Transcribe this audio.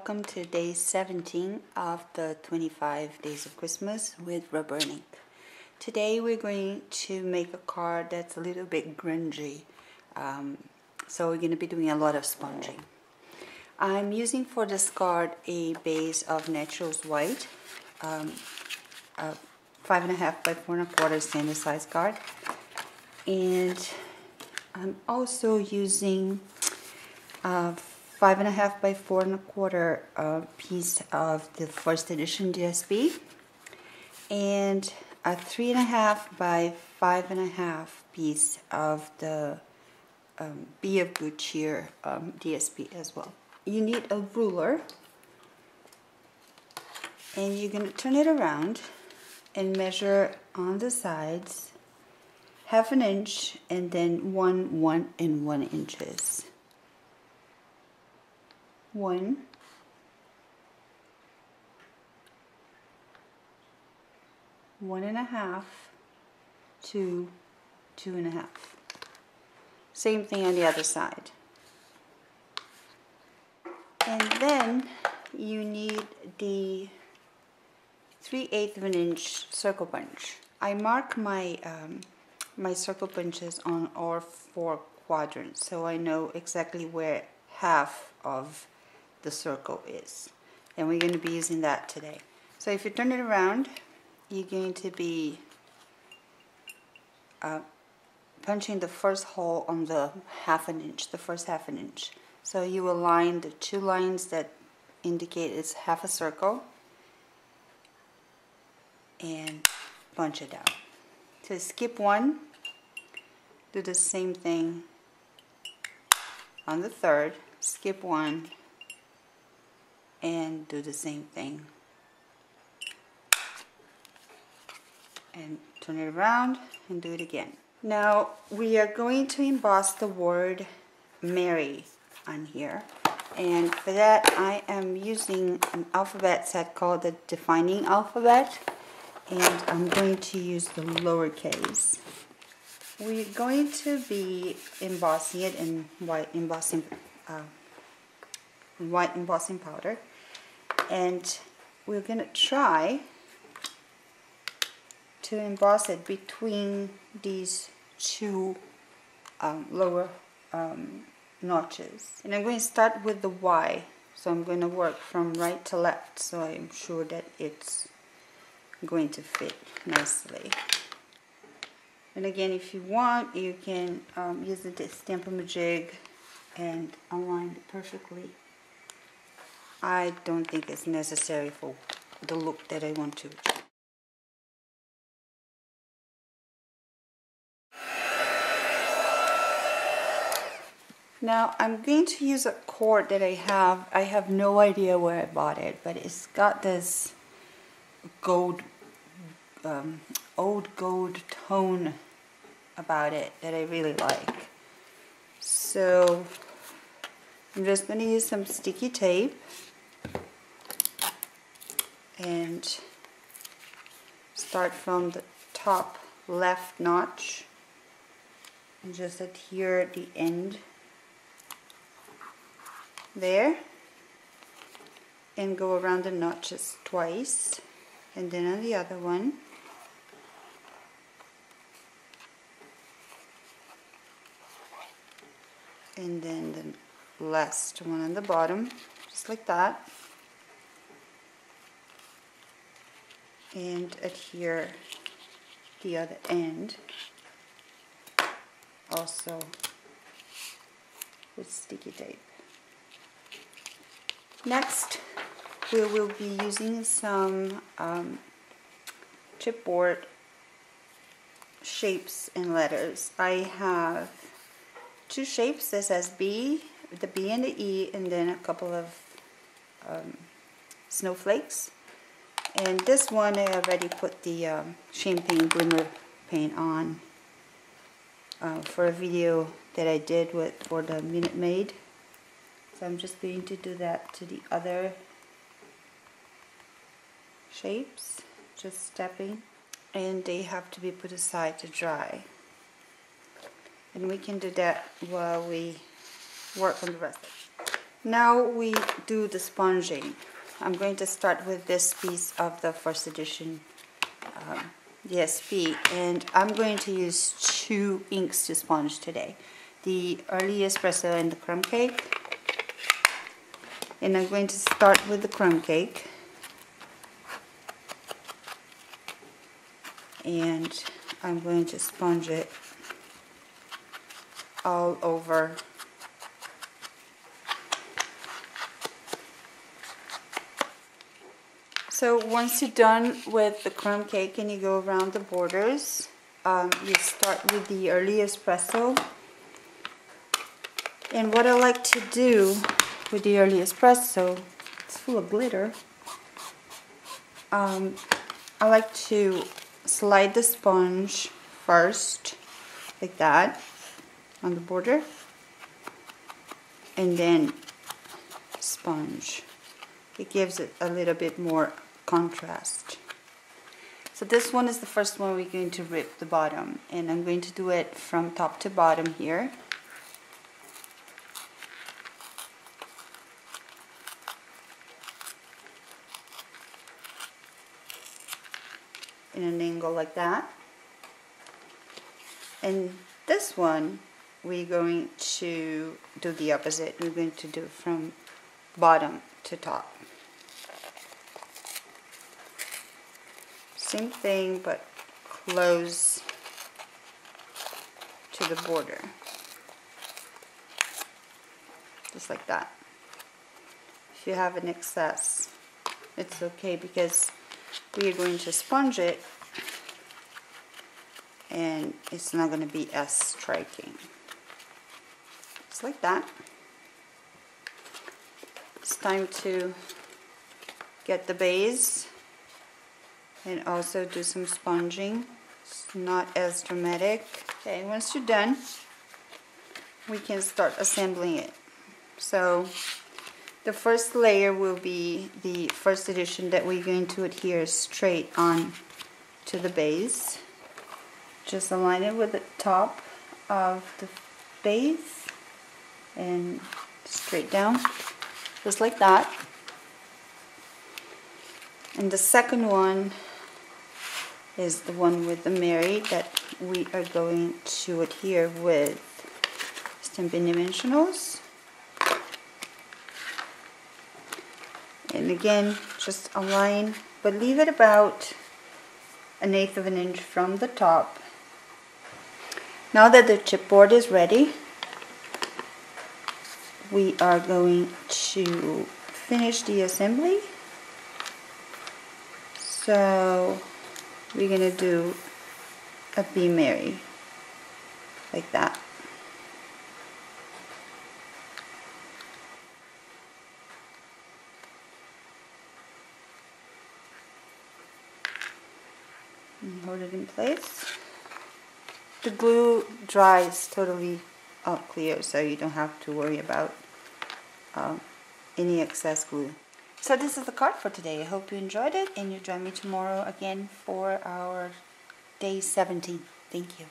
welcome to day 17 of the 25 days of Christmas with rubber and ink. Today we're going to make a card that's a little bit grungy, so we're going to be doing a lot of sponging. I'm using for this card a base of Naturals White, a 5.5 by 4 1/4 standard size card, and I'm also using 5.5 by 4 1/4 piece of the first edition DSP, and a 3.5 by 5.5 piece of the Be of Good Cheer DSP as well. You need a ruler, and you're going to turn it around and measure on the sides 1/2 inch and then 1 1 inches. 1, 1.5, 2, 2.5. Same thing on the other side. And then you need the 3/8 of an inch circle punch. I mark my my circle punches on all 4 quadrants, so I know exactly where half of the circle is, and we're going to be using that today. So if you turn it around, you're going to be punching the first hole on the 1/2 inch, the first 1/2 inch. So you will line the 2 lines that indicate it's half a circle and punch it down. So skip 1, do the same thing on the 3rd, skip 1, and do the same thing. And turn it around and do it again. Now we are going to emboss the word Mary on here, and for that I am using an alphabet set called the Defining Alphabet, and I'm going to use the lowercase. We're going to be embossing it in white embossing powder, and we're going to try to emboss it between these 2 lower notches. And I'm going to start with the Y, so I'm going to work from right to left, so I'm sure that it's going to fit nicely. And again, if you want, you can use the Stamp-O-Majig and align it perfectly. I don't think it's necessary for the look that I want to. Now I'm going to use a cord that I have. I have no idea where I bought it, but it's got this old gold tone about it that I really like. So I'm just going to use some sticky tape and start from the top left notch and just adhere at the end there, and go around the notches twice, and then on the other one, and then the last one on the bottom, just like that, and adhere the other end also with sticky tape. Next, we will be using some chipboard shapes and letters. I have 2 shapes. This has B, the B and the E, and then a couple of snowflakes. And this one I already put the champagne glimmer paint on for a video that I did for the Minute Maid. So I'm just going to do that to the other shapes, just stepping, and they have to be put aside to dry. And we can do that while we work on the rest. Now we do the sponging. I'm going to start with this piece of the first edition DSP, and I'm going to use 2 inks to sponge today. The early espresso and the crumb cake. And I'm going to start with the crumb cake. And I'm going to sponge it all over. So once you're done with the crumb cake and you go around the borders, you start with the early espresso. And what I like to do with the early espresso, it's full of glitter. I like to slide the sponge first, like that, on the border, and then sponge. It gives it a little bit more contrast. So this one is the first one we're going to rip the bottom, and I'm going to do it from top to bottom here. In an angle like that. And this one we're going to do the opposite. We're going to do it from bottom to top. Same thing, but close to the border. Just like that. If you have an excess, it's okay because we are going to sponge it and it's not going to be as striking. Just like that. It's time to get the base and also do some sponging. It's not as dramatic. Okay, once you're done, we can start assembling it. So the first layer will be the first edition that we're going to adhere straight on to the base. Just align it with the top of the base and straight down, just like that. And the second one is the one with the Mary that we are going to adhere with Stampin' Dimensionals. And again, just align, but leave it about 1/8 of an inch from the top. Now that the chipboard is ready, we are going to finish the assembly. So we're going to do a Be Merry, like that. And hold it in place. The glue dries totally clear, so you don't have to worry about any excess glue. So this is the card for today. I hope you enjoyed it, and you join me tomorrow again for our day 17. Thank you.